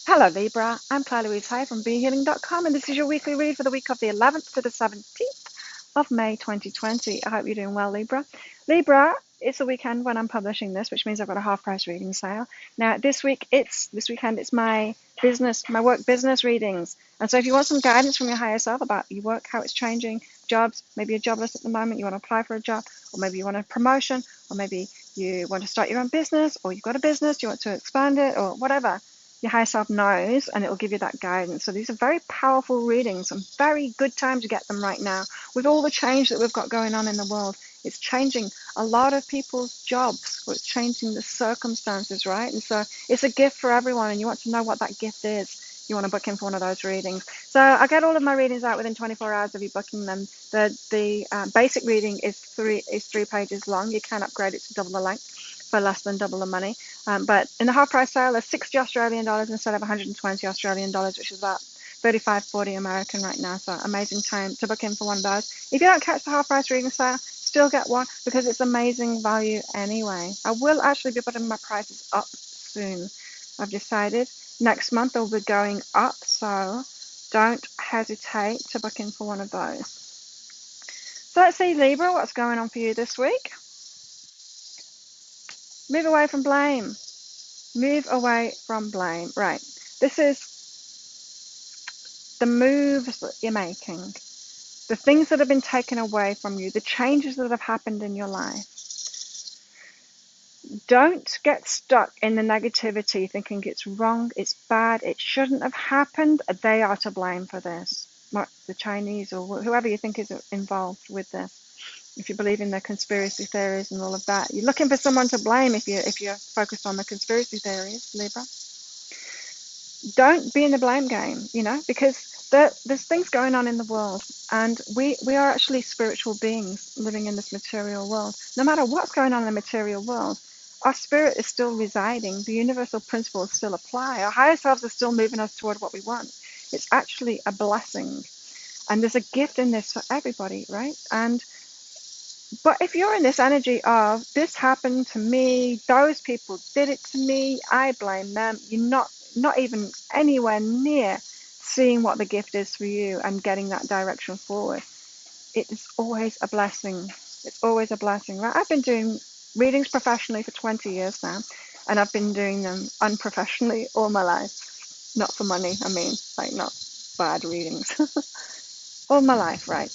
Hello Libra, I'm Claire Louise Hay from BeHealing.com and this is your weekly read for the week of the 11th to the 17th of May 2020. I hope you're doing well, Libra. Libra, it's the weekend when I'm publishing this, which means I've got a half-price reading sale. Now this weekend it's my work business readings. And so if you want some guidance from your higher self about your work, how it's changing, jobs, maybe you're jobless at the moment, you want to apply for a job, or maybe you want a promotion, or maybe you want to start your own business, or you've got a business, you want to expand it, or whatever. Your higher self knows, and it will give you that guidance. So these are very powerful readings, and very good time to get them right now. With all the change that we've got going on in the world, it's changing a lot of people's jobs, or it's changing the circumstances, right? And so it's a gift for everyone, and you want to know what that gift is. You want to book in for one of those readings. So I get all of my readings out within 24 hours of you booking them. The basic reading is three pages long. You can upgrade it to double the length for less than double the money. But in the half price sale, there's 60 Australian dollars instead of 120 Australian dollars, which is about 35.40 American right now. So amazing time to book in for one of those. If you don't catch the half price reading sale, still get one because it's amazing value anyway. I will actually be putting my prices up soon. I've decided next month they'll be going up, so don't hesitate to book in for one of those. So let's see, Libra, what's going on for you this week? Move away from blame. Move away from blame. Right. This is the moves that you're making, the things that have been taken away from you, the changes that have happened in your life. Don't get stuck in the negativity thinking it's wrong, it's bad, it shouldn't have happened. They are to blame for this. The Chinese or whoever you think is involved with this. If you believe in the conspiracy theories and all of that, you're looking for someone to blame if you're focused on the conspiracy theories, Libra. Don't be in the blame game, because there's things going on in the world, and we are actually spiritual beings living in this material world. No matter what's going on in the material world, our spirit is still residing. The universal principles still apply. Our higher selves are still moving us toward what we want. It's actually a blessing, and there's a gift in this for everybody, right? But if you're in this energy of this happened to me, those people did it to me, I blame them, you're not even anywhere near seeing what the gift is for you and getting that direction forward. It is always a blessing. It's always a blessing, right? I've been doing readings professionally for 20 years now, and I've been doing them unprofessionally all my life. Not for money, I mean, like not bad readings. All my life, right?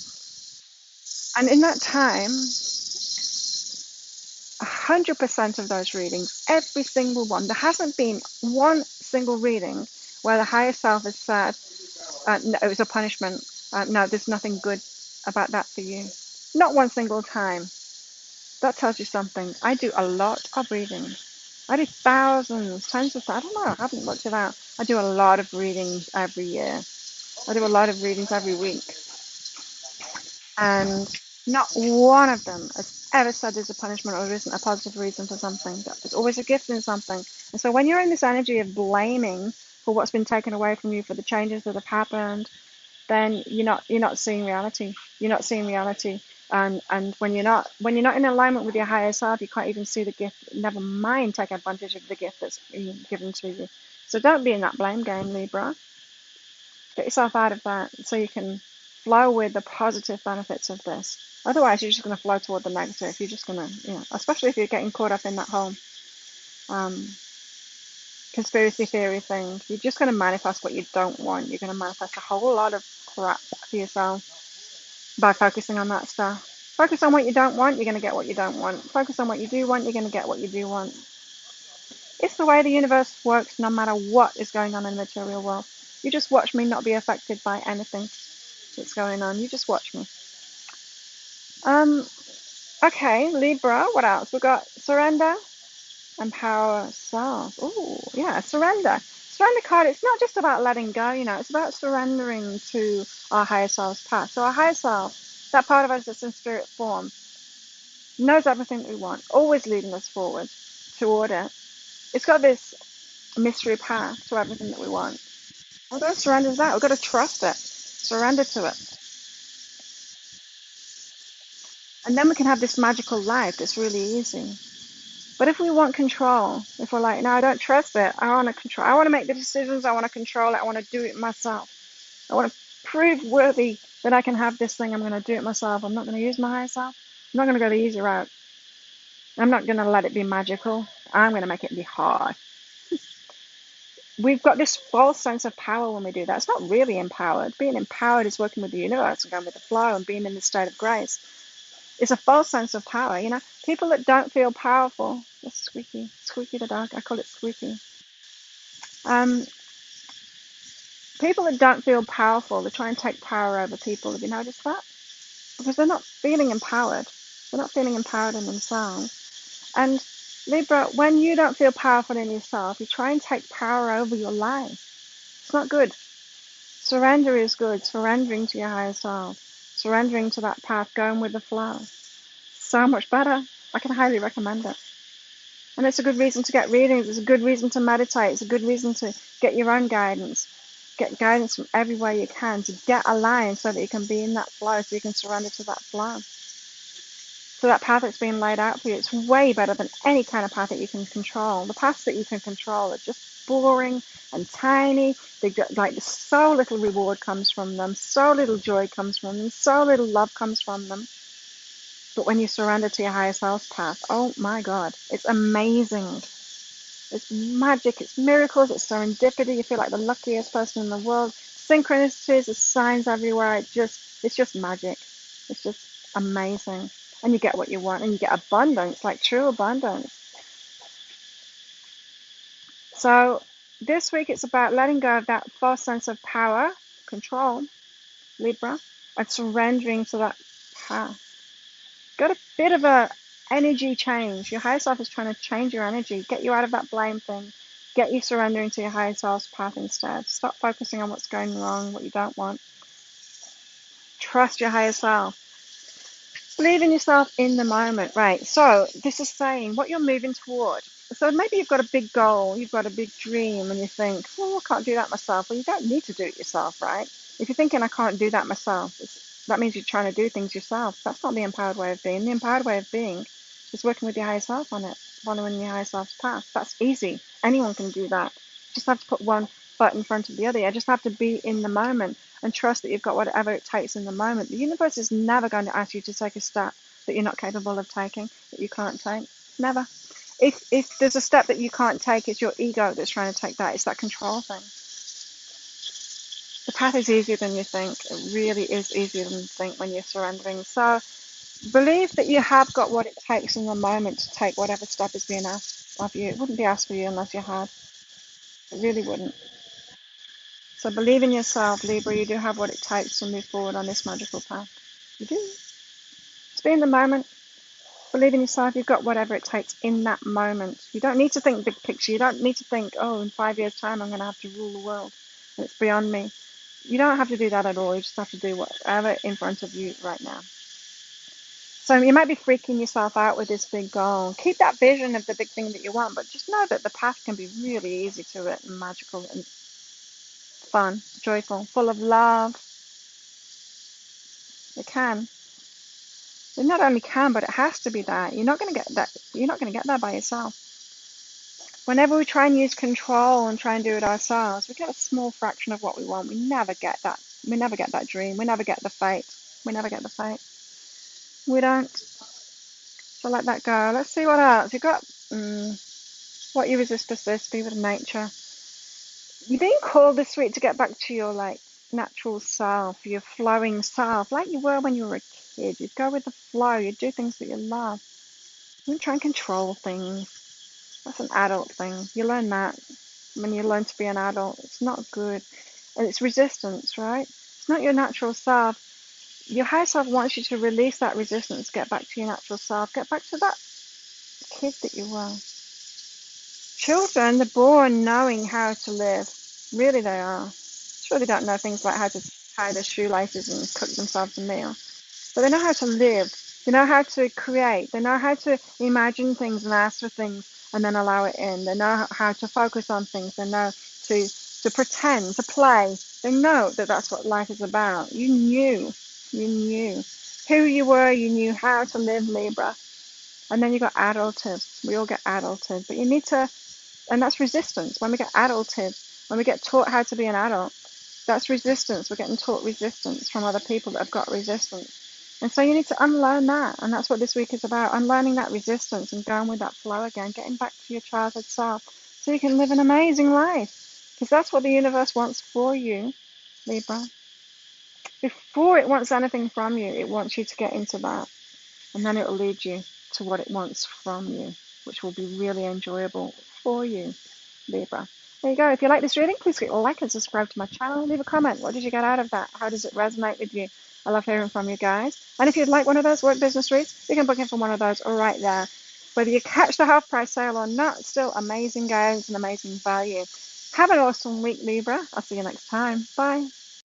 And in that time, 100% of those readings, every single one, there hasn't been one single reading where the higher self has said, no, it was a punishment. No, there's nothing good about that for you. Not one single time. That tells you something. I do a lot of readings. I do thousands, tens of thousands. I don't know. I haven't looked it out. I do a lot of readings every year. I do a lot of readings every week. And not one of them has ever said there's a punishment or there isn't a positive reason for something. There's always a gift in something. And so when you're in this energy of blaming for what's been taken away from you, for the changes that have happened, then you're not seeing reality. You're not seeing reality. And when you're not in alignment with your higher self, you can't even see the gift. Never mind take advantage of the gift that's been given to you. So don't be in that blame game, Libra. Get yourself out of that so you can flow with the positive benefits of this. Otherwise, you're just going to flow toward the negative. You're just going to, especially if you're getting caught up in that whole conspiracy theory thing, you're just going to manifest what you don't want. You're going to manifest a whole lot of crap for yourself by focusing on that stuff. Focus on what you don't want, you're going to get what you don't want. Focus on what you do want, you're going to get what you do want. It's the way the universe works no matter what is going on in the material world. You just watch me not be affected by anything that's going on. You just watch me. Okay, Libra, what else? We've got surrender, empower self. Oh, yeah, surrender. Surrender card, it's not just about letting go, it's about surrendering to our higher self's path. So our higher self, that part of us that's in spirit form, knows everything we want, always leading us forward toward it. It's got this mystery path to everything that we want. We've got to surrender to that. We've got to trust it, surrender to it. And then we can have this magical life that's really easy. But if we want control, if we're like, no, I don't trust it, I want to control, I want to make the decisions, I want to control it, I want to do it myself. I want to prove worthy that I can have this thing, I'm going to do it myself. I'm not going to use my higher self. I'm not going to go the easy route. I'm not going to let it be magical. I'm going to make it be hard. We've got this false sense of power when we do that. It's not really empowered. Being empowered is working with the universe and going with the flow and being in the state of grace. It's a false sense of power, you know. People that don't feel powerful, that's Squeaky, Squeaky the dog, I call it Squeaky. People that don't feel powerful, they try and take power over people. Have you noticed that? Because they're not feeling empowered. They're not feeling empowered in themselves. And Libra, when you don't feel powerful in yourself, you try and take power over your life. It's not good. Surrender is good. Surrendering to your higher self. Surrendering to that path, going with the flow. So much better. I can highly recommend it. And it's a good reason to get readings. It's a good reason to meditate. It's a good reason to get your own guidance. Get guidance from everywhere you can to get aligned so that you can be in that flow, so you can surrender to that flow. So that path that's being laid out for you, it's way better than any kind of path that you can control. The paths that you can control are just boring and tiny. They get, like, so little reward comes from them, so little joy comes from them, so little love comes from them. But when you surrender to your higher self's path, oh my God, it's amazing. It's magic, it's miracles, it's serendipity. You feel like the luckiest person in the world. Synchronicities, there's signs everywhere. It's just magic. It's just amazing. And you get what you want, and you get abundance, like true abundance. So this week it's about letting go of that false sense of power, control, Libra, and surrendering to that path. Got a bit of a energy change. Your higher self is trying to change your energy, get you out of that blame thing, get you surrendering to your higher self's path instead. Stop focusing on what's going wrong, what you don't want. Trust your higher self. Believe in yourself in the moment. Right, so this is saying what you're moving toward. So maybe you've got a big goal, you've got a big dream, and you think, well, I can't do that myself. Well, you don't need to do it yourself, right? If you're thinking, I can't do that myself, that means you're trying to do things yourself. That's not the empowered way of being. The empowered way of being is working with your higher self on it, following your higher self's path. That's easy. Anyone can do that. You just have to put one foot in front of the other. You just have to be in the moment and trust that you've got whatever it takes in the moment. The universe is never going to ask you to take a step that you're not capable of taking, that you can't take. Never. If there's a step that you can't take, it's your ego that's trying to take that. It's that control thing. The path is easier than you think. It really is easier than you think when you're surrendering. So believe that you have got what it takes in the moment to take whatever step is being asked of you. It wouldn't be asked for you unless you had. It really wouldn't. So believe in yourself, Libra. You do have what it takes to move forward on this magical path. You do. Just be in the moment. Believe in yourself. You've got whatever it takes in that moment. You don't need to think big picture. You don't need to think, oh, in 5 years' time, I'm going to have to rule the world. And it's beyond me. You don't have to do that at all. You just have to do whatever in front of you right now. So you might be freaking yourself out with this big goal. Keep that vision of the big thing that you want, but just know that the path can be really easy to it and magical and fun, joyful, full of love. It can. It not only can, but it has to be that. You're not going to get that. You're not going to get there by yourself. Whenever we try and use control and try and do it ourselves, we get a small fraction of what we want. We never get that. We never get that dream. We never get the fate. We never get the fate. We don't. So let that go. Let's see what else. You've got what you resist persists, be with nature. You're being called this week to get back to your natural self, your flowing self, like you were when you were a kid. You'd go with the flow. You'd do things that you love. You don't try and control things. That's an adult thing. You learn that when you learn to be an adult. It's not good. And it's resistance, right? It's not your natural self. Your higher self wants you to release that resistance, get back to your natural self, get back to that kid that you were. Children, they're born knowing how to live. Really they are. Sure, they don't know things like how to tie their shoelaces and cook themselves a meal. But they know how to live. They know how to create. They know how to imagine things and ask for things and then allow it in. They know how to focus on things. They know to pretend, to play. They know that that's what life is about. You knew who you were. You knew how to live, Libra. And then you got adulted. We all get adulted, but you need to, and that's resistance. When we get adulted, when we get taught how to be an adult, that's resistance. We're getting taught resistance from other people that have got resistance. And so you need to unlearn that. And that's what this week is about, unlearning that resistance and going with that flow again, getting back to your childhood self so you can live an amazing life. Because that's what the universe wants for you, Libra. Before it wants anything from you, it wants you to get into that. And then it will lead you to what it wants from you, which will be really enjoyable for you, Libra. There you go. If you like this reading, please click like and subscribe to my channel. Leave a comment. What did you get out of that? How does it resonate with you? I love hearing from you guys. And if you'd like one of those work business reads, you can book in for one of those right there. Whether you catch the half price sale or not, still amazing guidance and amazing value. Have an awesome week, Libra. I'll see you next time. Bye.